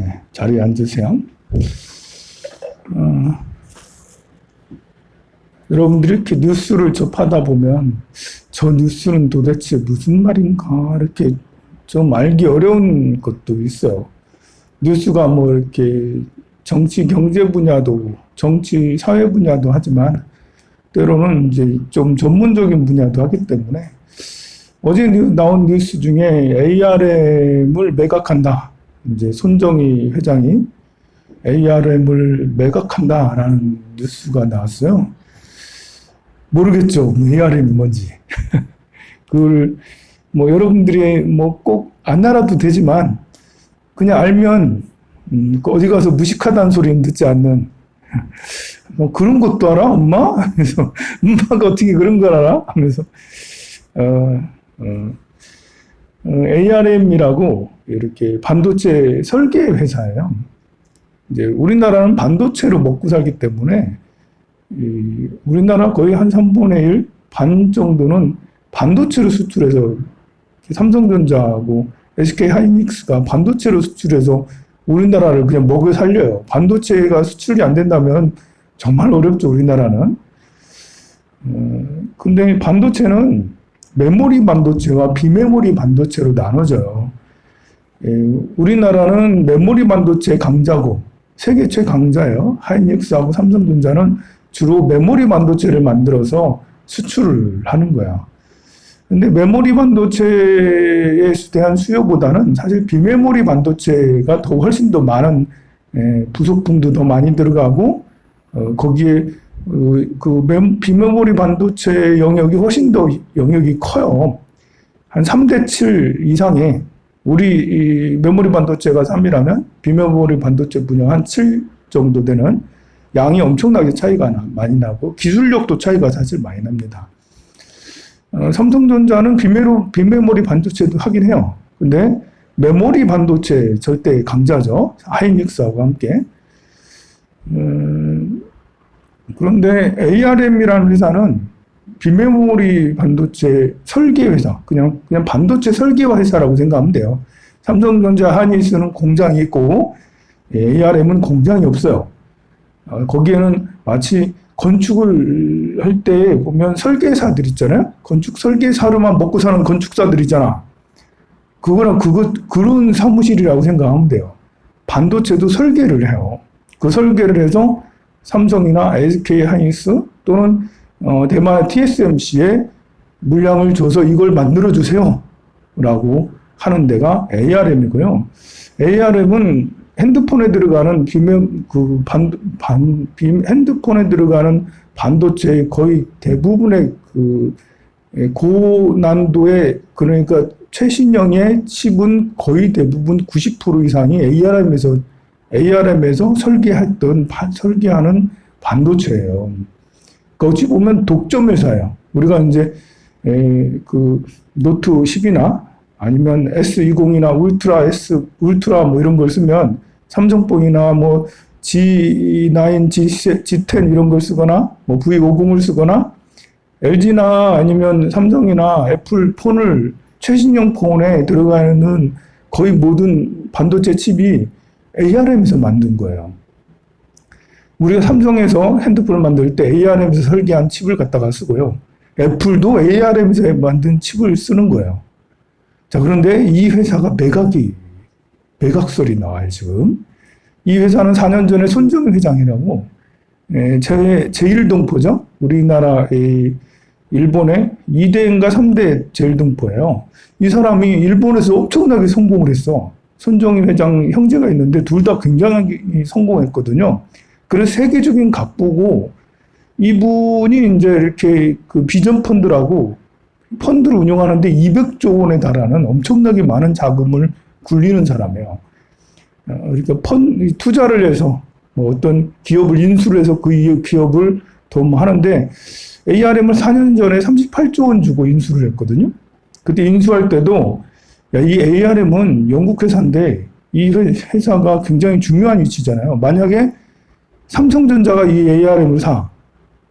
네, 자리에 앉으세요. 여러분들이 이렇게 뉴스를 접하다 보면 저 뉴스는 도대체 무슨 말인가 이렇게 좀 알기 어려운 것도 있어요. 뉴스가 뭐 이렇게 정치 경제 분야도 정치 사회 분야도 하지만 때로는 이제 좀 전문적인 분야도 하기 때문에 어제 나온 뉴스 중에 ARM을 매각한다. 이제 손정희 회장이 ARM을 매각한다라는 뉴스가 나왔어요. 모르겠죠. ARM이 뭔지. 그걸 뭐 여러분들이 뭐 꼭 안 알아도 되지만 그냥 알면 어디 가서 무식하다는 소리는 듣지 않는 뭐 그런 것도 알아? 엄마? 그래서 엄마가 어떻게 그런 걸 알아? 하면서 ARM이라고 이렇게 반도체 설계 회사예요. 이제 우리나라는 반도체로 먹고 살기 때문에 우리나라 거의 한 3분의 1 반 정도는 반도체로 수출해서 삼성전자하고 SK하이닉스가 반도체로 수출해서 우리나라를 그냥 먹여 살려요. 반도체가 수출이 안 된다면 정말 어렵죠, 우리나라는. 근데 반도체는 메모리 반도체와 비메모리 반도체로 나눠져요. 우리나라는 메모리 반도체 강자고 세계 최강자예요. 하이닉스하고 삼성전자는 주로 메모리 반도체를 만들어서 수출을 하는 거야. 근데 메모리 반도체에 대한 수요보다는 사실 비메모리 반도체가 더 훨씬 더 많은 부속품도 더 많이 들어가고 거기에 비메모리 반도체 영역이 훨씬 더 영역이 커요. 한 3대 7 이상의 우리 메모리 반도체가 3이라면 비메모리 반도체 분야 한 7 정도 되는 양이 엄청나게 차이가 많이 나고 기술력도 차이가 사실 많이 납니다. 삼성전자는 비메모리 반도체도 하긴 해요. 근데 메모리 반도체 절대 강자죠. 하이닉스하고 함께. 그런데 ARM이라는 회사는 비메모리 반도체 설계 회사, 그냥 반도체 설계화 회사라고 생각하면 돼요. 삼성전자, 하이닉스는 공장이 있고 ARM은 공장이 없어요. 거기에는 마치 건축을 할 때 보면 설계사들 있잖아요. 건축 설계사로만 먹고 사는 건축사들이잖아. 그런 사무실이라고 생각하면 돼요. 반도체도 설계를 해요. 그 설계를 해서 삼성이나 SK 하이닉스 또는 대만 TSMC에 물량을 줘서 이걸 만들어주세요. 라고 하는 데가 ARM이고요. ARM은 핸드폰에 들어가는 핸드폰에 들어가는 반도체의 거의 대부분의 고난도의 그러니까 최신형의 칩은 거의 대부분 90% 이상이 ARM에서 설계하는 반도체예요. 거기 보면 독점 회사예요. 우리가 이제 노트 10이나 아니면 S20이나 울트라 뭐 이런 걸 쓰면 삼성폰이나 뭐 G9, G10 이런 걸 쓰거나 뭐 V50을 쓰거나 LG나 아니면 삼성이나 애플 폰을 최신형 폰에 들어가는 거의 모든 반도체 칩이 ARM에서 만든 거예요. 우리가 삼성에서 핸드폰을 만들 때 ARM에서 설계한 칩을 갖다가 쓰고요. 애플도 ARM에서 만든 칩을 쓰는 거예요. 자, 그런데 이 회사가 매각설이 나와요, 지금. 이 회사는 4년 전에 손정희 회장이라고, 제1동포죠? 우리나라의 일본의 2대인가 3대 제1동포예요. 이 사람이 일본에서 엄청나게 성공을 했어. 손정희 회장 형제가 있는데 둘 다 굉장히 성공했거든요. 그래서 세계적인 갑부고, 이분이 이제 이렇게 비전 펀드라고 펀드를 운영하는데 200조 원에 달하는 엄청나게 많은 자금을 굴리는 사람이에요. 그러니까 투자를 해서 뭐 어떤 기업을 인수를 해서 그 기업을 더 하는데 ARM을 4년 전에 38조 원 주고 인수를 했거든요. 그때 인수할 때도 이 ARM은 영국 회사인데 이 회사가 굉장히 중요한 위치잖아요. 만약에 삼성전자가 이 ARM을 사.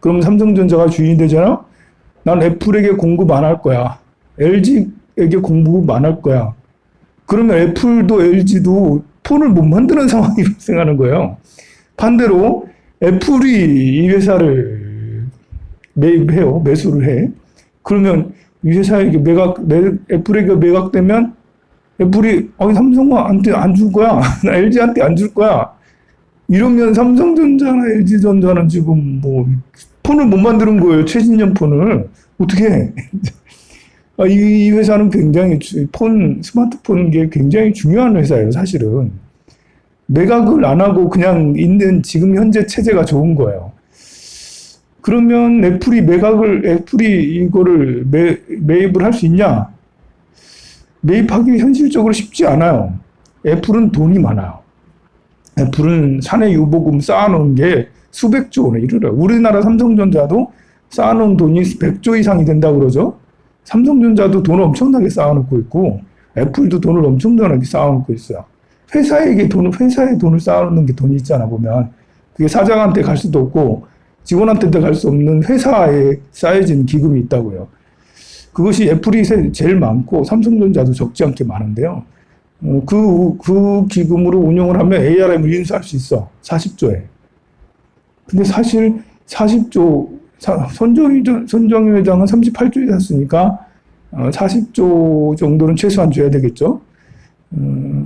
그럼 삼성전자가 주인이 되잖아. 난 애플에게 공급 안 할 거야. LG에게 공급 안 할 거야. 그러면 애플도 LG도 폰을 못 만드는 상황이 발생하는 거예요. 반대로 애플이 이 회사를 매입해요. 매수를 해. 그러면 이 회사에게 애플에게 매각되면 애플이 삼성한테 안 줄 거야. 나 LG한테 안 줄 거야. 이러면 삼성전자나 LG전자는 지금 뭐 폰을 못 만드는 거예요. 최신형 폰을. 어떻게 해? 이 회사는 굉장히 스마트폰 게 굉장히 중요한 회사예요. 사실은. 매각을 안 하고 그냥 있는 지금 현재 체제가 좋은 거예요. 그러면 애플이 이거를 매입을 할 수 있냐? 매입하기 현실적으로 쉽지 않아요. 애플은 돈이 많아요. 애플은 사내 유보금 쌓아놓은 게 수백조 원에 이르러요. 우리나라 삼성전자도 쌓아놓은 돈이 100조 이상이 된다고 그러죠. 삼성전자도 돈을 엄청나게 쌓아놓고 있고 애플도 돈을 엄청나게 쌓아놓고 있어요. 회사의 돈을 쌓아놓는 게 돈이 있잖아 보면. 그게 사장한테 갈 수도 없고 직원한테 갈 수 없는 회사에 쌓여진 기금이 있다고요. 그것이 애플이 제일 많고 삼성전자도 적지 않게 많은데요. 그 기금으로 운용을 하면 ARM을 인수할 수 있어. 40조에. 근데 사실 40조, 손정희 회장은 38조에 샀으니까 40조 정도는 최소한 줘야 되겠죠.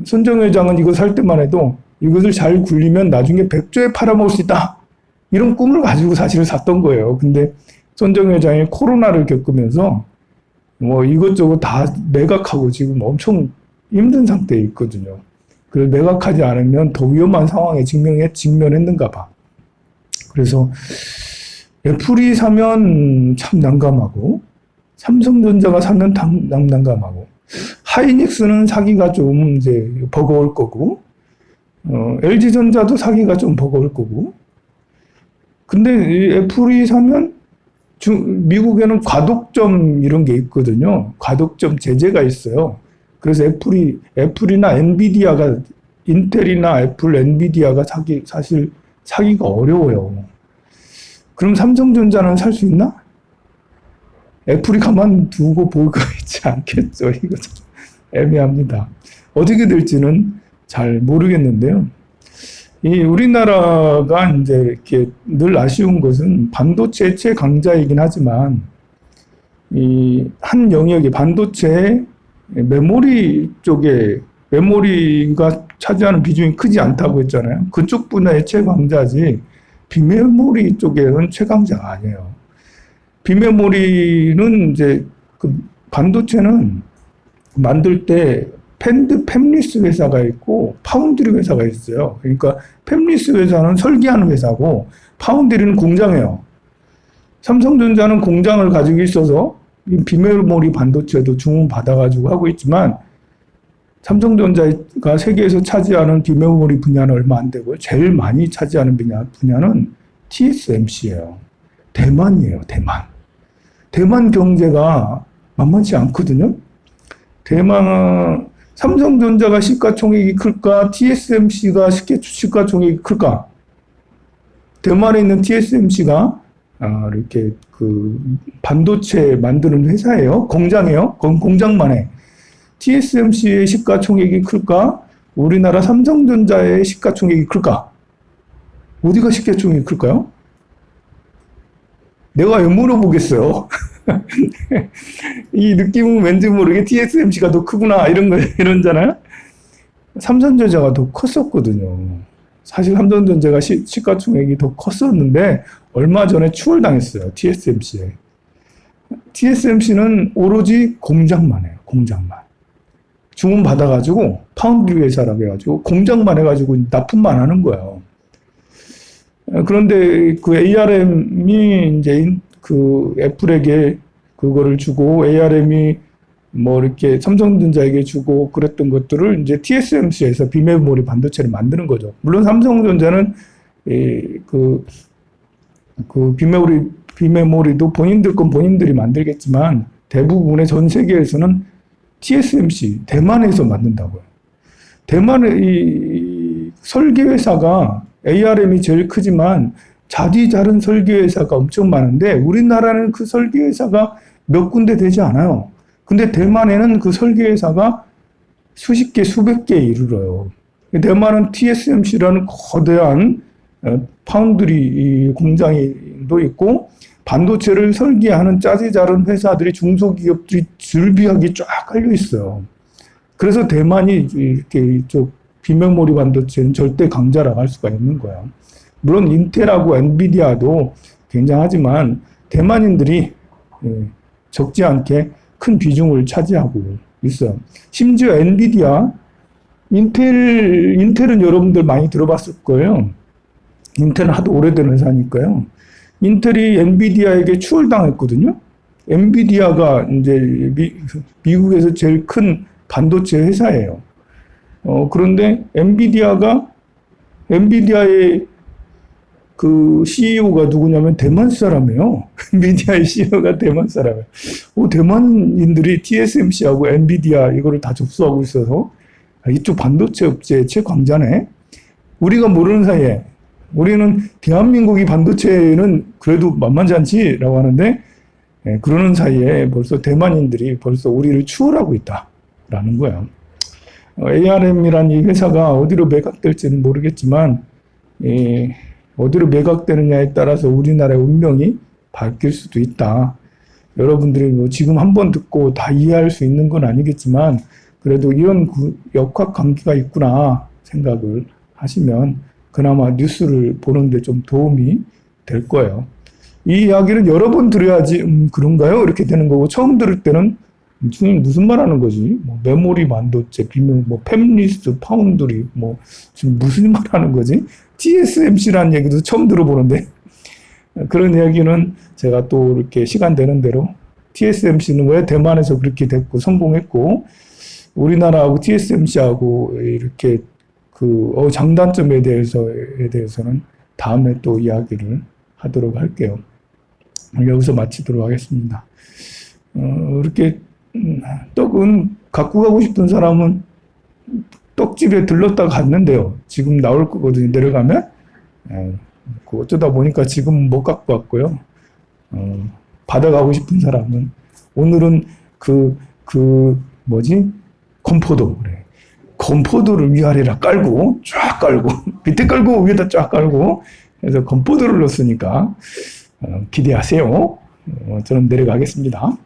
손정희 회장은 이거 살 때만 해도 이것을 잘 굴리면 나중에 100조에 팔아먹을 수 있다. 이런 꿈을 가지고 사실은 샀던 거예요. 근데 손정희 회장이 코로나를 겪으면서 뭐 이것저것 다 매각하고 지금 엄청 힘든 상태에 있거든요. 그래서 매각하지 않으면 더 위험한 상황에 직면했는가 봐. 그래서 애플이 사면 참 난감하고 삼성전자가 사면 난감하고 하이닉스는 사기가 좀 이제 버거울 거고 LG전자도 사기가 좀 버거울 거고 근데 애플이 사면 미국에는 과독점 이런 게 있거든요. 과독점 제재가 있어요. 그래서 애플이나 인텔이나 애플, 엔비디아가 사실 사기가 어려워요. 그럼 삼성전자는 살 수 있나? 애플이 가만두고 볼 거 있지 않겠죠. 이거 좀 애매합니다. 어떻게 될지는 잘 모르겠는데요. 우리나라가 이제 이렇게 늘 아쉬운 것은 반도체 최강자이긴 하지만 한 영역의 반도체 메모리 쪽에 메모리가 차지하는 비중이 크지 않다고 했잖아요. 그쪽 분야의 최강자지 비메모리 쪽에는 최강자가 아니에요. 비메모리는 이제 반도체는 만들 때 팹리스 회사가 있고 파운드리 회사가 있어요. 그러니까 팹리스 회사는 설계하는 회사고 파운드리는 공장이에요. 삼성전자는 공장을 가지고 있어서 비메모리 반도체도 주문 받아가지고 하고 있지만 삼성전자가 세계에서 차지하는 비메모리 분야는 얼마 안 되고요. 제일 많이 차지하는 분야는 TSMC예요. 대만이에요. 대만 경제가 만만치 않거든요. 삼성전자가 시가총액이 클까? TSMC가 시가총액이 클까? 대만에 있는 TSMC가 이렇게 반도체 만드는 회사예요. 공장이에요. 공장만 해. TSMC의 시가총액이 클까? 우리나라 삼성전자의 시가총액이 클까? 어디가 시가총액이 클까요? 내가 왜 물어보겠어요? 이 느낌은 왠지 모르게 TSMC가 더 크구나 이런잖아요. 삼성전자가 더 컸었거든요. 사실 삼성전자가 시가총액이 더 컸었는데 얼마 전에 추월당했어요. TSMC에. TSMC는 오로지 공장만 해요. 공장만. 주문 받아가지고 파운드리 회사라고 해가지고 공장만 해가지고 납품만 하는 거예요. 그런데 ARM이 이제 애플에게 그거를 주고 ARM이 뭐 이렇게 삼성전자에게 주고 그랬던 것들을 이제 TSMC에서 비메모리 반도체를 만드는 거죠. 물론 삼성전자는 비메모리도 본인들 건 본인들이 만들겠지만 대부분의 전 세계에서는 TSMC 대만에서 만든다고요. 대만의 이 설계회사가 ARM이 제일 크지만 자디자른 설계회사가 엄청 많은데 우리나라는 그 설계회사가 몇 군데 되지 않아요. 근데 대만에는 그 설계회사가 수십 개, 수백 개에 이르러요. 대만은 TSMC라는 거대한 파운드리 공장도 있고 반도체를 설계하는 짜잘한 회사들이 중소기업들이 줄비하게 쫙 깔려 있어요. 그래서 대만이 이렇게 비메모리 반도체는 절대 강자라고 할 수가 있는 거야. 물론 인텔하고 엔비디아도 굉장하지만 대만인들이 적지 않게 큰 비중을 차지하고 있어요. 심지어 엔비디아, 인텔은 여러분들 많이 들어봤을 거예요. 인텔은 하도 오래된 회사니까요. 인텔이 엔비디아에게 추월당했거든요. 엔비디아가 이제 미국에서 제일 큰 반도체 회사예요. 그런데 엔비디아의 그 CEO가 누구냐면 대만 사람이에요. 엔비디아의 CEO가 대만 사람이에요. 대만인들이 TSMC하고 엔비디아 이거를 다 접수하고 있어서 이쪽 반도체 업체 최강자네. 우리가 모르는 사이에 우리는 대한민국이 반도체는 그래도 만만치 않지라고 하는데 그러는 사이에 벌써 대만인들이 벌써 우리를 추월하고 있다라는 거예요. ARM이라는 이 회사가 어디로 매각될지는 모르겠지만 어디로 매각되느냐에 따라서 우리나라의 운명이 바뀔 수도 있다. 여러분들이 뭐 지금 한번 듣고 다 이해할 수 있는 건 아니겠지만 그래도 이런 역학관계가 있구나 생각을 하시면 그나마 뉴스를 보는데 좀 도움이 될 거예요. 이 이야기를 여러 번 들어야지 그런가요? 이렇게 되는 거고 처음 들을 때는 주님 무슨 말 하는 거지? 뭐 메모리 반도체, 뭐 팹리스, 파운드리, 뭐 지금 무슨 말 하는 거지? TSMC라는 얘기도 처음 들어보는데 그런 이야기는 제가 또 이렇게 시간 되는 대로 TSMC는 왜 대만에서 그렇게 됐고 성공했고 우리나라하고 TSMC하고 이렇게 장단점에 대해서는 다음에 또 이야기를 하도록 할게요. 여기서 마치도록 하겠습니다. 이렇게 떡은 갖고 가고 싶은 사람은 떡집에 들렀다 갔는데요. 지금 나올 거거든요. 내려가면. 어쩌다 보니까 지금 못 갖고 왔고요. 받아가고 싶은 사람은 오늘은 건포도. 그래. 건포도를 위아래라 깔고 쫙 깔고 밑에 깔고 위에다 쫙 깔고 해서 건포도를 넣었으니까 기대하세요. 저는 내려가겠습니다.